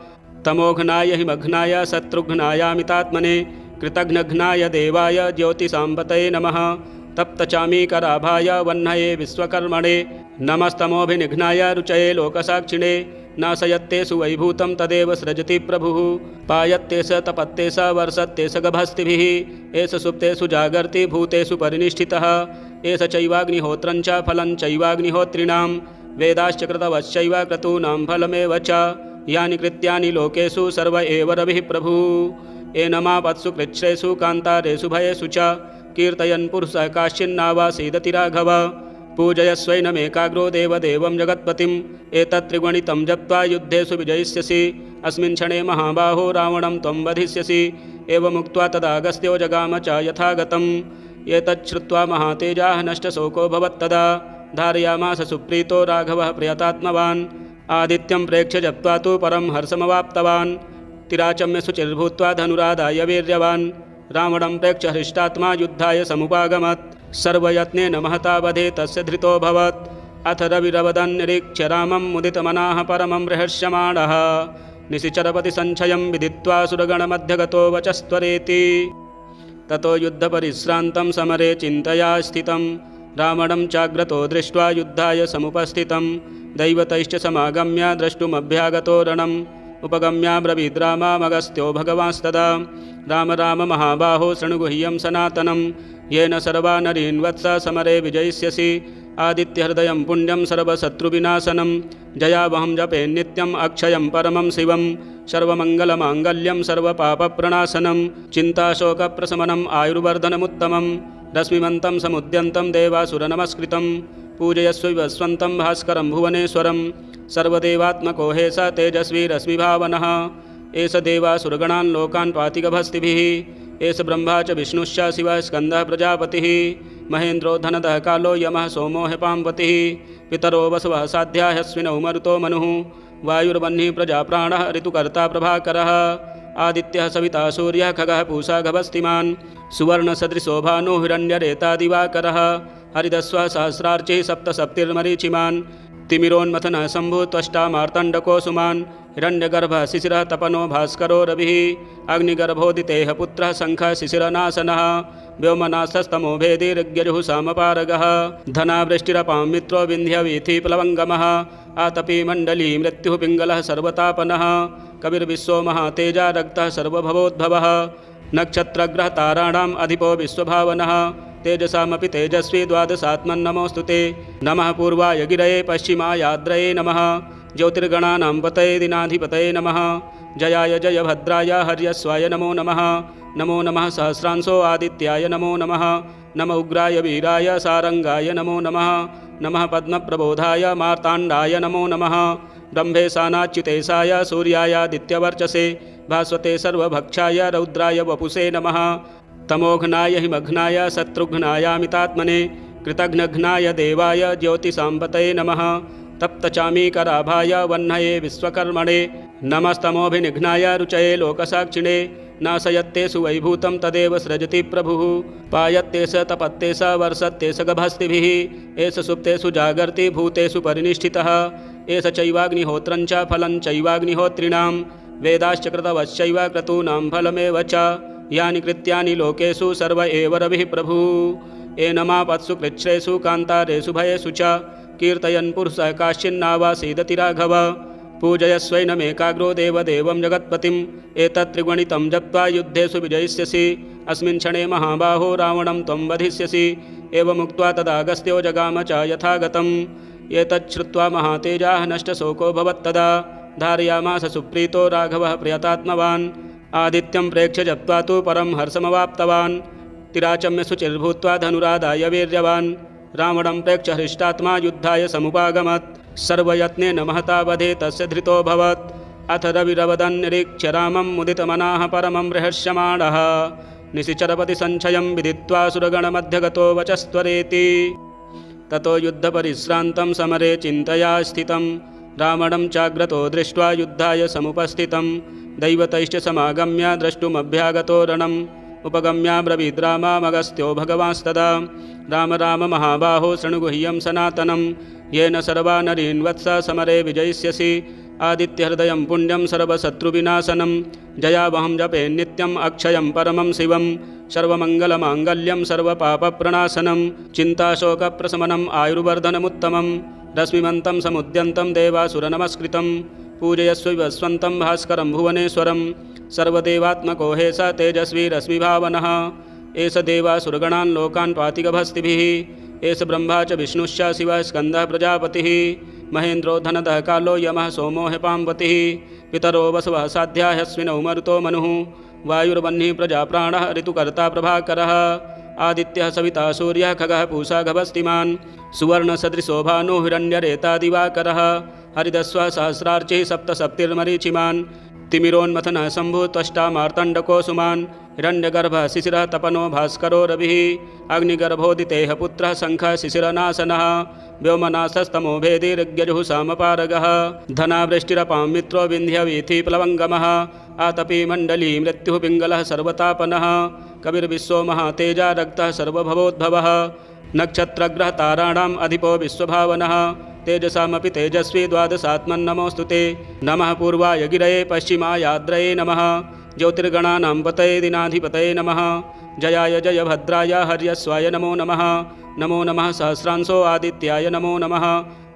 तमोघ्नाय हिमघ्नाय शत्रुघ्नायामितात्मने कृतघ्नघ्नाय देवाय ज्योतिषाम्पतये नमः। तप्तचामीकराभाय वह्नये विश्वकर्मणे नमस्तमोभिनिघ्नाय रुचये लोकसाक्षिणे। नाशयत्तेषु वैभूतं तदेव सृजति प्रभुः। पायत्तेष तपत्तेष वर्षत्तेष गभस्तिभिः। एष सुप्तेषु जागर्ति भूतेषु परिनिष्ठितः। एष चैवाग्निहोत्रं च फलं चैवाग्निहोत्रिणां। वेदाश्च कृतवश्चैव क्रतूनां फलमेव च। यानि कृत्यानि लोकेषु सर्व एव रविः प्रभुः। एनमापत्सु कृच्छ्रेषु कान्तारेषु भयेषु च कीर्तयन् पुरुषः काश्चिन्नावासीदति राघव। पूजयस्वैनमेकाग्रो देवदेवं जगत्पतिम्। एतत्त्रिगुणितं जप्त्वा युद्धेषु विजयिष्यसि। अस्मिन् क्षणे महाबाहो रावणं त्वं वधिष्यसि। एवमुक्त्वा तदागस्त्यो जगाम च यथागतम्। एतच्छ्रुत्वा महातेजाः नष्टशोको भवत्तदा धारयामास सुप्रीतो राघवः प्रयतात्मवान्। आदित्यं प्रेक्ष्य जप्त्वा तु परं हर्षमवाप्तवान्। तिराचम्य शुचिर्भूत्वा धनुरादाय वीर्यवान्। रावणं प्रेक्ष्य हृष्टात्मा युद्धाय समुपागमत्। सर्वयत्नेन महता वधे तस्य धृतोऽभवत्। अथ रविरवदन् निरीक्ष्य रामं मुदितमनाः परमं रहस्यमाणः। निशिचरपतिसञ्चयं विदित्वा सुरगणमध्यगतो वचस्त्वरेति। ततो युद्धपरिश्रान्तं समरे चिन्तया स्थितं रावणं चाग्रतो दृष्ट्वा युद्धाय समुपस्थितं। दैवतैश्च समागम्य द्रष्टुमभ्यागतो रणम्। उपगम्याब्रवीद् रामामगस्त्यो भगवांस्तदा राम राम महाबाहो शृणुगुह्यं सनातनं। येन सर्वा नरीन् वत्स समरे विजयिष्यसि। आदित्यहृदयं पुण्यं सर्वशत्रुविनाशनं। जयावहं जपे नित्यम् अक्षयं परमं शिवं। सर्वमङ्गलमाङ्गल्यं सर्वपापप्रणाशनं। चिन्ताशोकप्रशमनम् आयुर्वर्धनमुत्तमं। रश्मिमन्तं समुद्यन्तं देवासुरनमस्कृतं। पूजयस्व विवस्वन्तं भास्करं भुवनेश्वरं। सर्वदेवात्मको हे स तेजस्वी रश्मिभावनः। एष देवासुरगणान् लोकान् पातिगभस्तिभिः। एष ब्रह्मा च विष्णुश्च शिवः स्कन्दः प्रजापतिः। महेन्द्रो धनदः कालो यमः सोमो ह्यपाम्पतिः। पितरो वसवः साध्या ह्यश्विनौ मरुतो मनुः। वायुर्वह्निः प्रजाप्राणः ऋतुकर्ता प्रभाकरः। आदित्यः सविता सूर्यः खगः पूषा गभस्तिमान्। सुवर्णसदृशो भानुः हिरण्यरेता दिवाकरः। हरिदस्वः सहस्रार्चिः सप्तसप्तिर्मरीचिमान्। तिमिरोन्मथनः शम्भुः त्वष्टा मार्तण्डको सुमान् हिरण्यगर्भः शिशिरः तपनो भास्करो रविः अग्निगर्भोदितेः पुत्रः शङ्खः शिशिरनाशनः व्योमनाशस्तमो भेदिर्यजुः सामपारगः धनावृष्टिरपां मित्रो विन्ध्यवीथि प्लवङ्गमः आतपी मण्डली मृत्युः पिङ्गलः सर्वतापनः कविर्विश्वो महातेजा रक्तः सर्वभवोद्भवः नक्षत्रग्रहताराणाम् अधिपो विश्वभावनः तेजसामपि तेजस्वी द्वादशात्मन्नमोऽस्तु ते नमः पूर्वाय गिरये पश्चिमायाद्रये नमः ज्योतिर्गणानां पतये दिनाधिपतये नमः जयाय जयभद्राय हर्यस्वाय नमो नमः नमो नमः सहस्रांशो आदित्याय नमो नमः नम उग्राय वीराय सारंगाय नमो नमः नमः पद्मप्रबोधाय मार्ताण्डाय नमो नमः ब्रह्मेशानाच्युतेशाय सूर्यायादित्यवर्चसे भास्वते सर्वभक्षाय रौद्राय वपुषे नमः तमोघ्नाय हिमघ्नाय शत्रुघ्नायामितात्मने कृतघ्नघ्नाय देवाय ज्योतिषाम्पतये नमः तप्तचामीकराभाय वह्नये विश्वकर्मणे नमस्तमोभिनिघ्नाय रुचये लोकसाक्षिणे नाशयत्तेषु वैभूतं तदेव सृजति प्रभुः पायत्तेष तपत्तेष वर्षत्तेष गभस्तिभिः एष सुप्तेषु जागर्ति भूतेषु परिनिष्ठितः एष चैवाग्निहोत्रं च फलं चैवाग्निहोत्रिणां वेदाश्च कृतवश्चैव क्रतूनां फलमेव च यानि कृत्यानि लोकेषु सर्व एव रविः प्रभुः एनमापत्सु कृच्छ्रेषु कान्तारेषु भयेषु च कीर्तयन् पुरुषः काश्चिन्नावासीदति राघव पूजयस्वैनमेकाग्रो देवदेवं जगत्पतिम् एतत्त्रिगुणितं जप्त्वा युद्धेषु विजयिष्यसि अस्मिन् क्षणे महाबाहो रावणं त्वं वधिष्यसि एवमुक्त्वा तदागस्त्यो जगाम च यथागतम् एतच्छ्रुत्वा महातेजाः नष्टशोको भवत्तदा धारयामास सुप्रीतो राघवः प्रियतात्मवान् आदित्यं प्रेक्ष्य जप्त्वा तु परं हर्षमवाप्तवान् तिराचम्य शुचिर्भूत्वा धनुरादाय वीर्यवान् रावणं प्रेक्ष्य हृष्टात्मा युद्धाय समुपागमत् सर्वयत्नेन महता वधे तस्य धृतोऽभवत् अथ रविरवदन् निरीक्ष्य रामं मुदितमनाः परमं रहस्यमाणः निशिचरपति संशयं विदित्वा सुरगणमध्यगतो वचस्त्वरेति ततो युद्धपरिश्रान्तं समरे चिन्तया स्थितं रावणं चाग्रतो दृष्ट्वा युद्धाय समुपस्थितं दैवतैश्च समागम्य द्रष्टुमभ्यागतो रणम् उपगम्याब्रवीद्रामामगस्त्यो भगवांस्तदा राम राम महाबाहो शृणुगुह्यं सनातनं येन सर्वा नरीन् वत्स समरे विजयिष्यसि आदित्यहृदयं पुण्यं सर्वशत्रुविनाशनं जयावहं जपे नित्यम् अक्षयं परमं शिवं सर्वमङ्गलमाङ्गल्यं सर्वपापप्रणाशनं चिन्ताशोकप्रशमनम् आयुर्वर्धनमुत्तमं रश्मिमन्तं समुद्यन्तं देवासुरनमस्कृतं पूजयस्व विवस्वन्तं भास्करं भुवनेश्वरं सर्वदेवात्मको हे स तेजस्वी रश्मिभावनः एष देवासुरगणान् लोकान् पातिगभस्तिभिः एष ब्रह्मा च विष्णुश्च शिवः स्कन्दः प्रजापतिः महेन्द्रो धनदः कालो यमः सोमो ह्यपाम्पतिः पितरो वसवः साध्या ह्यस्विनौ मरुतो मनुः वायुर्वह्निः प्रजाप्राणः ऋतुकर्ता प्रभाकरः आदित्यः सविता सूर्यः खगः पूषा गभस्तिमान् सुवर्णसदृशो भानुः हिरण्यरेता दिवाकरः हरिदस्वः सहस्रार्चिः सप्तसप्तिर्मरीचिमान् तिमिरोन्मथनः शम्भुः त्वष्टा मार्तण्डको सुमान् हिरण्यगर्भः शिशिरः तपनो भास्करो रविः अग्निगर्भोदितेः पुत्रः शङ्खः शिशिरनाशनः व्योमनाशस्तमो भेदिर्यजुः सामपारगः धनावृष्टिरपां मित्रो विन्ध्यवीथि प्लवङ्गमः आतपी मण्डली मृत्युः पिङ्गलः सर्वतापनः कविर्विश्वो महातेजा रक्तः सर्वभवोद्भवः नक्षत्रग्रहताराणाम् अधिपो विश्वभावनः तेजसामपि तेजस्वी द्वादशात्मन्नमोऽस्तु ते नमः पूर्वाय गिरये पश्चिमायाद्रये नमः ज्योतिर्गणानां पतये दिनाधिपतये नमः जयाय जयभद्राय हर्यस्वाय नमो नमः नमो नमः सहस्रांशो आदित्याय नमो नमः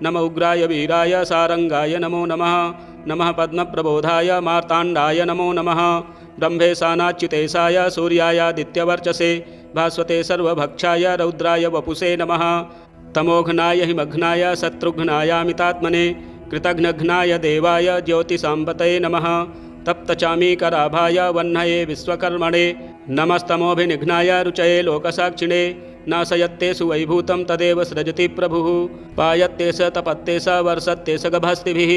नम उग्राय वीराय सारंगाय नमो नमः नमः पद्मप्रबोधाय मार्ताण्डाय नमो नमः ब्रह्मेशानाच्युतेशाय सूर्यायादित्यवर्चसे भास्वते सर्वभक्षाय रौद्राय वपुषे नमः तमोघ्नाय हिमघ्नाय शत्रुघ्नायामितात्मने कृतघ्नघ्नाय देवाय ज्योतिषाम्पतये नमः तप्तचामीकराभाय वह्नये विश्वकर्मणे नमस्तमोभिनिघ्नाय रुचये लोकसाक्षिणे नाशयत्तेषु वैभूतं तदेव सृजति प्रभुः पायत्तेष तपत्तेष वर्षत्तेष गभस्तिभिः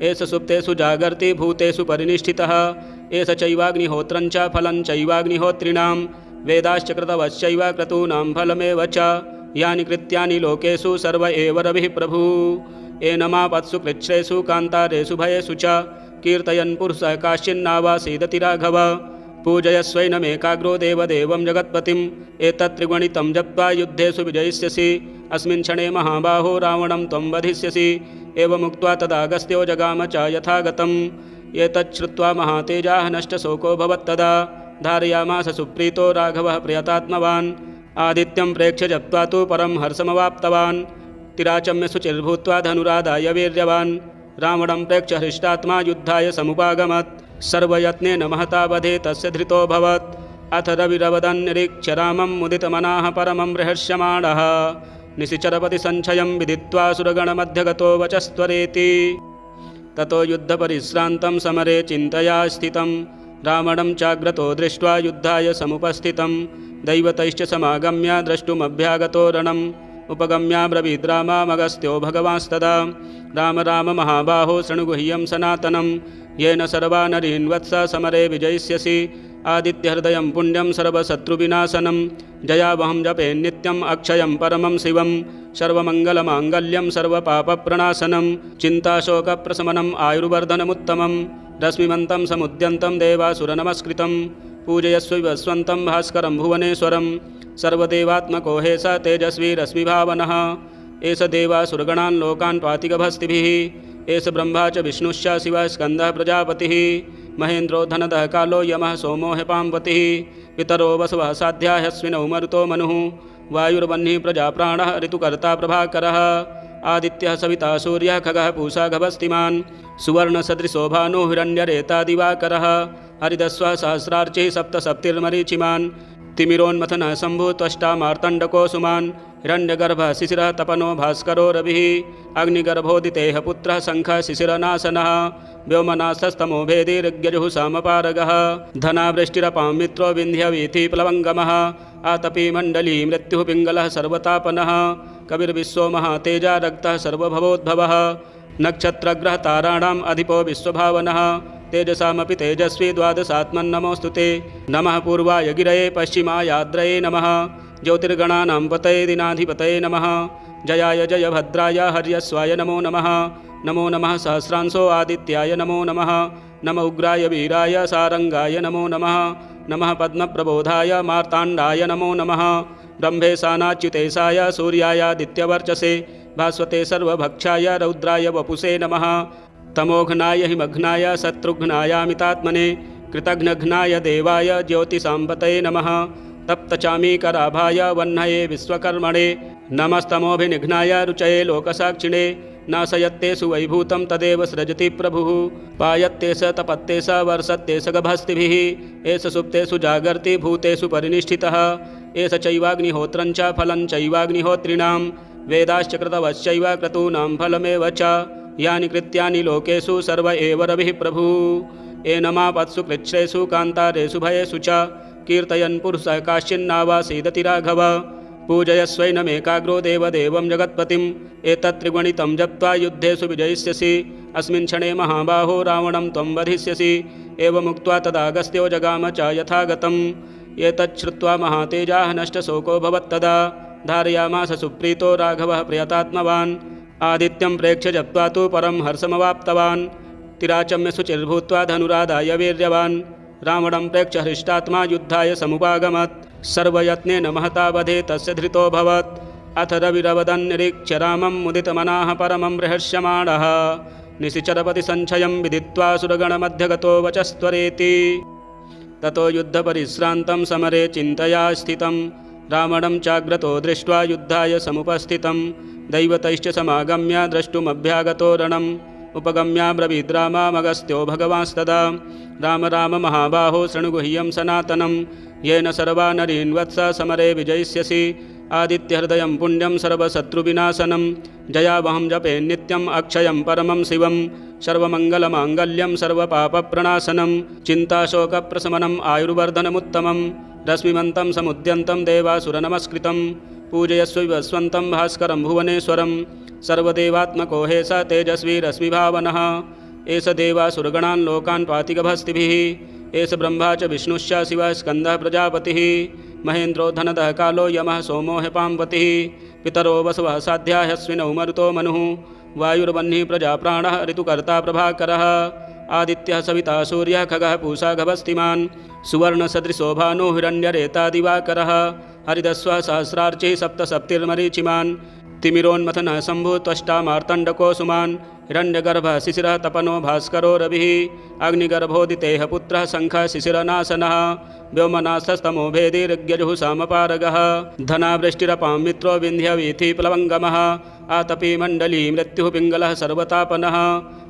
एष सुप्तेषु जागर्ति भूतेषु परिनिष्ठितः एष चैवाग्निहोत्रं च फलं चैवाग्निहोत्रिणां वेदाश्च कृतवश्चैव क्रतूनां फलमेव च यानि कृत्यानि लोकेषु सर्व एव रविः प्रभुः एनमापत्सु कृच्छ्रेषु कान्तारेषु भयेषु च कीर्तयन् पुरुषः काश्चिन्नावासीदति राघव पूजयस्वैनमेकाग्रो देवदेवं जगत्पतिम् एतत्त्रिगुणितं जप्त्वा युद्धेषु विजयिष्यसि अस्मिन् क्षणे महाबाहो रावणं त्वं वधिष्यसि एवमुक्त्वा तदागस्त्यो जगाम च यथागतम् एतच्छ्रुत्वा महातेजाः नष्टशोको भवत्तदा धारयामास सुप्रीतो राघवः प्रियतात्मवान् आदित्यं प्रेक्ष्य जप्त्वा तु परं हर्षमवाप्तवान् तिराचम्य शुचिर्भूत्वा धनुरादाय वीर्यवान् रावणं प्रेक्ष्य हृष्टात्मा युद्धाय समुपागमत् सर्वयत्नेन महता वधे तस्य धृतोऽभवत् अथ रविरवदन्निरीक्ष्य रामं मुदितमनाः परमं रहस्यमाणः निशिचरपति संशयं विदित्वा सुरगणमध्यगतो वचस्त्वरेति ततो युद्धपरिश्रान्तं समरे चिन्तया स्थितं रावणं चाग्रतो दृष्ट्वा युद्धाय समुपस्थितं दैवतैश्च समागम्य द्रष्टुमभ्यागतो रणम् उपगम्याब्रवीद्रामामगस्त्यो भगवांस्तदा राम राम महाबाहो शृणुगुह्यं सनातनं येन सर्वानरीन् वत्स समरे विजयिष्यसि आदित्यहृदयं पुण्यं सर्वशत्रुविनाशनं जयावहं जपे नित्यम् अक्षयं परमं शिवं सर्वमङ्गलमाङ्गल्यं सर्वपापप्रणाशनं चिन्ताशोकप्रशमनम् आयुर्वर्धनमुत्तमं रश्मिमन्तं समुद्यन्तं देवासुरनमस्कृतं पूजयस्व विवस्वन्तं भास्करं भुवनेश्वरं सर्वदेवात्मको हे स तेजस्वी रश्मिभावनः एष देवासुरगणान् लोकान् पातिगभस्तिभिः एष ब्रह्मा च विष्णुश्च शिवः स्कन्दः प्रजापतिः महेन्द्रो धनदः कालो यमः सोमो ह्यपाम्पतिः पितरो वसवः साध्या ह्यस्विनौ मरुतो मनुः वायुर्वह्निः प्रजाप्राणः ऋतुकर्ता प्रभाकरः आदित्यः सविता सूर्यः खगः पूषा गभस्तिमान् सुवर्णसदृशो भानुः हिरण्यरेता दिवाकरः हरिदस्वः सहस्रार्चिः सप्तसप्तिर्मरीचिमान् तिमिरोन्मथनः शम्भुः त्वष्टा मार्तण्डको सुमान् हिरण्यगर्भः शिशिरः तपनो भास्करो रविः अग्निगर्भोदितेः पुत्रः शङ्खः शिशिरनाशनः व्योमनाशस्तमो भेदिर्यजुः सामपारगः धनावृष्टिरपां मित्रो विन्ध्यवीथि प्लवङ्गमः आतपी मण्डली मृत्युः पिङ्गलः सर्वतापनः कविर्विश्वो महातेजा रक्तः सर्वभवोद्भवः नक्षत्रग्रहताराणाम् अधिपो विश्वभावनः तेजसामपि तेजस्वी द्वादशात्मन्नमोऽस्तु ते नमः पूर्वाय गिरये पश्चिमायाद्रये नमः ज्योतिर्गणानां पतये दिनाधिपतये नमः जयाय जयभद्राय हर्यस्वाय नमो नमः नमो नमः सहस्रांशो आदित्याय नमो नमः नम उग्राय वीराय सारंगाय नमो नमः नमः पद्मप्रबोधाय मार्ताण्डाय नमो नमः ब्रह्मेशानाच्युतेशाय सूर्यायादित्यवर्चसे भास्वते सर्वभक्षाय रौद्राय वपुषे नमः तमोघ्नाय हिमघ्नाय शत्रुघ्नायामितात्मने कृतघ्नघ्नाय देवाय ज्योतिषाम्पतये नमः तप्तचामीकराभाय वह्नये विश्वकर्मणे नमस्तमोभिनिघ्नाय रुचये लोकसाक्षिणे नाशयत्तेषु वैभूतं तदेव सृजति प्रभुः पायत्तेष तपत्तेष वर्षत्तेष गभस्तिभिः एष सुप्तेषु जागर्ति भूतेषु परिनिष्ठितः एष चैवाग्निहोत्रं च फलं चैवाग्निहोत्रिणां वेदाश्च कृतवश्चैव क्रतूनां फलमेव च यानि कृत्यानि लोकेषु सर्व एव रविः प्रभुः एनमापत्सु कृच्छ्रेषु कान्तारेषु भयेषु च कीर्तयन् पुरुषः काश्चिन्नावासीदति राघव पूजयस्वैनमेकाग्रो देवदेवं जगत्पतिम् एतत्त्रिगुणितं जप्त्वा युद्धेषु विजयिष्यसि अस्मिन् क्षणे महाबाहो रावणं त्वं वधिष्यसि एवमुक्त्वा तदागस्त्यो जगाम च यथागतम् एतच्छ्रुत्वा महातेजाः नष्टशोको भवत्तदा धारयामास सुप्रीतो राघवः प्रियतात्मवान् आदित्यं प्रेक्ष्य जप्त्वा तु परं हर्षमवाप्तवान् तिराचम्य शुचिर्भूत्वा धनुरादाय वीर्यवान् रावणं प्रेक्ष्य हृष्टात्मा युद्धाय समुपागमत् सर्वयत्नेन महता वधे तस्य धृतोऽभवत् अथ रविरवदन्निरीक्ष्य रामं मुदितमनाः परमं रहस्यमाणः निशिचरपति संशयं विदित्वा सुरगणमध्यगतो वचस्त्वरेति ततो युद्धपरिश्रान्तं समरे चिन्तया स्थितं रावणं चाग्रतो दृष्ट्वा युद्धाय समुपस्थितं दैवतैश्च समागम्य द्रष्टुमभ्यागतो रणम् उपगम्याब्रवीद्रामामगस्त्यो भगवांस्तदा राम राम महाबाहो शृणुगुह्यं सनातनं येन सर्वानरीन् वत्स समरे विजयिष्यसि आदित्यहृदयं पुण्यं सर्वशत्रुविनाशनं जयावहं जपे नित्यम् अक्षयं परमं शिवं सर्वमङ्गलमाङ्गल्यं सर्वपापप्रणाशनं चिन्ताशोकप्रशमनम् आयुर्वर्धनमुत्तमं रश्मिमन्तं समुद्यन्तं देवासुरनमस्कृतं पूजयस्व विवस्वन्तं भास्करं भुवनेश्वरं सर्वदेवात्मको हे स तेजस्वी रश्मिभावनः एष देवासुरगणान् लोकान् पातिगभस्तिभिः एष ब्रह्मा च विष्णुश्च शिवः स्कन्दः प्रजापतिः महेन्द्रो धनदः कालो यमः सोमो ह्यपाम्पतिः पितरो वसवः साध्या ह्यस्विनौ मरुतो मनुः वायुर्वह्निः प्रजाप्राणः ऋतुकर्ता प्रभाकरः आदित्यः सविता सूर्यः खगः पूषा गभस्तिमान् सुवर्णसदृशो भानुः हिरण्यरेता दिवाकरः हरिदस्वः सहस्रार्चिः सप्तसप्तिर्मरीचिमान् तिमिरोन्मथनः शम्भुः त्वष्टा मार्तण्डको सुमान् हिरण्यगर्भः शिशिरः तपनो भास्करो रविः अग्निगर्भोदितेः पुत्रः शङ्खः शिशिरनाशनः व्योमनाथस्तमो भेदी ऋग्यजुः सामपारगः धनावृष्टिरपां मित्रो विन्ध्यवीथि प्लवङ्गमः आतपी मण्डली मृत्युः पिङ्गलः सर्वतापनः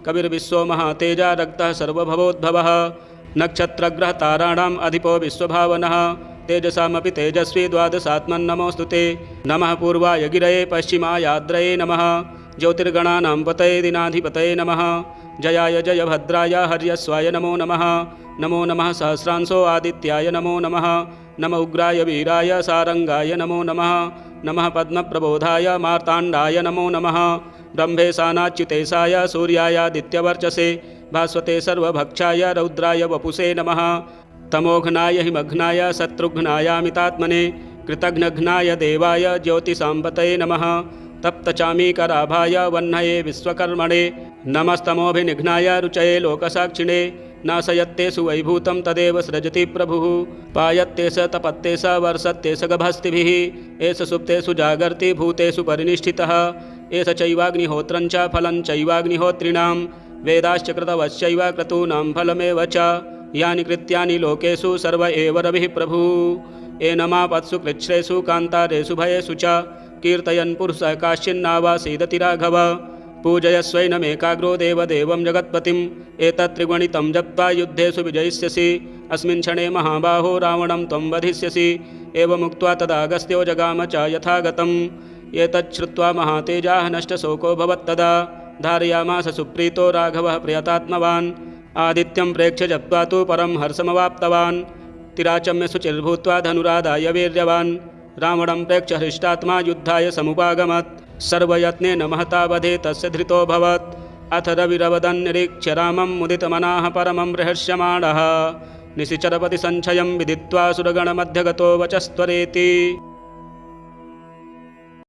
कविर्विश्वो महातेजा रक्तः सर्वभवोद्भवः नक्षत्रग्रहताराणाम् अधिपो विश्वभावनः तेजसामपि तेजस्वी द्वादशात्मन्नमोऽस्तु ते नमः पूर्वाय गिरये पश्चिमायाद्रये नमः ज्योतिर्गणानां पतये दिनाधिपतये नमः जयाय जयभद्राय हर्यस्वाय नमो नमः नमो नमः सहस्रांशो आदित्याय नमो नमः नम उग्राय वीराय सारंगाय नमो नमः नमः पद्मप्रबोधाय मार्ताण्डाय नमो नमः ब्रह्मेशानाच्युतेशाय सूर्यायादित्यवर्चसे भास्वते सर्वभक्षाय रौद्राय वपुषे नमः तमोघ्नाय हिमघ्नाय शत्रुघ्नायामितात्मने कृतघ्नघ्नाय देवाय ज्योतिषाम्पतये नमः तप्तचामीकराभाय वह्नये विश्वकर्मणे नमस्तमोभिनिघ्नाय रुचये लोकसाक्षिणे नाशयत्तेषु वैभूतं तदेव सृजति प्रभुः पायत्ते स तपत्ते स वर्षत्ते स गभस्तिभिः एष सुप्तेषु जागर्ति भूतेषु परिनिष्ठितः एष चैवाग्निहोत्रं च फलं चैवाग्निहोत्रिणां वेदाश्च कृतवश्चैव क्रतूनां फलमेव च यानि कृत्यानि लोकेषु सर्व एव रविः प्रभुः एनमापत्सु कृच्छ्रेषु कान्तारेषु भयेषु च कीर्तयन् पुरुषः काश्चिन्नावासीदति राघव पूजयस्वैनमेकाग्रो देवदेवं जगत्पतिम् एतत्त्रिगुणितं जप्त्वा युद्धेषु विजयिष्यसि अस्मिन् क्षणे महाबाहो रावणं त्वं वधिष्यसि एवमुक्त्वा तदागस्त्यो जगाम च यथागतम् एतच्छ्रुत्वा महातेजाः नष्टशोको भवत्तदा धारयामास सुप्रीतो राघवः प्रियतात्मवान् आदित्यं प्रेक्ष्य जप्त्वा तु परं हर्षमवाप्तवान् तिराचम्य शुचिर्भूत्वा धनुरादाय वीर्यवान् रावणं प्रेक्ष्य हृष्टात्मा युद्धाय समुपागमत् सर्वयत्नेन महता वधे तस्य धृतोऽभवत् अथ रविरवदन्निरीक्ष्य रामं मुदितमनाः परमं रहस्यमाणः निशिचरपति संशयं विदित्वा सुरगणमध्यगतो वचस्त्वरेति।